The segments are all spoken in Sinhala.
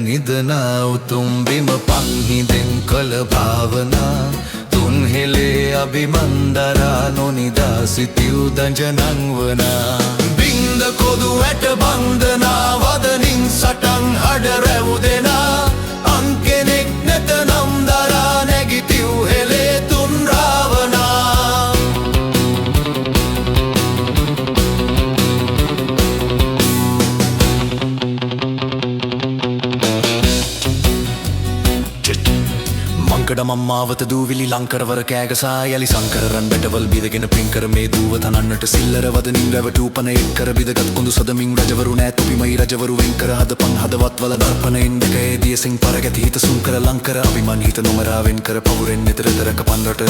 නිදනා උතුම් බිම පන්හිදෙන් කළ භාවනා තුන් හෙලේ අභිමන්දරා නොනිදා සිතිව් දජනං වනා බින්ද කොදු ඇට බන්ධනා වදනින් සටන් හඩ රැවුදෙනා අංකෙනෙක් නැත නම් දරා නැගිතිව් හෙලේ තුන් රාවනා මම්මාවත දූවිලි ලංකරවර කෑගසා යලි සංකරරන් බැටවල් බිදගෙන පින්කර මේ දූව තනන්නට සිල්ලර වදනින් රැවටූපන එක්කර බිදගත් කොඳු සදමින් රජවරු නෑ තුපිමයි රජවරු වෙන්කර හදපන් හදවත්වල දර්පණයෙන් දෙකේ දියසින් පරගැති හිත සුන්කර ලංකර අභිමන් හිත නොමරාවෙන් කර පවුරෙන් නෙතර දරක පන්රට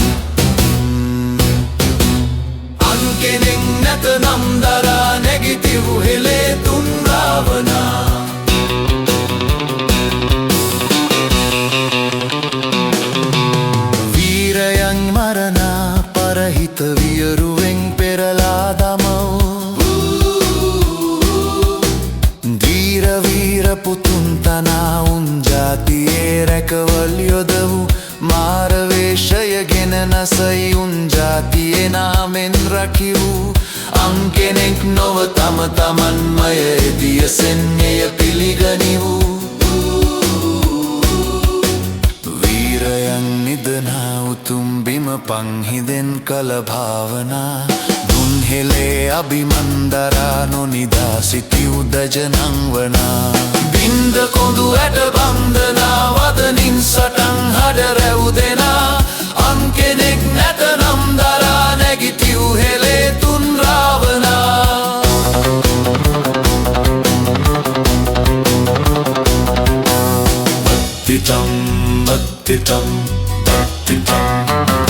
අන්කෙනෙක් නැත නම් දරා නැගිතිව් හෙලේ තුන් රාවනා හිත වියරුවෙන් පෙරලා දමව් දීර වීර පුතුන් තනා උන් ජාතියේ රැකවල් යොදවු මාරවේශයගෙන නසයි උන් ජාතියේ නාමෙන් රකිවූ අංකෙනෙක් නොව තම තමන්මය එදියසෙන් එය පිළිගනිවූ වීරයන් නිදනා උතුම් බිම පන්හිදෙන් කළ භාවනා දුන් හෙලේ අභිමන්දරා නොනිදා සිතිව් දජනං වනා බින්ද කොඳු ඇට බන්ධනා වදනින් සටන් හඩ රැවුදෙනා අංකෙනෙක් නැත නම් දරා නැගිතිව් හෙලේ තුන් Ravana Batti tam, batti tam, batti tam.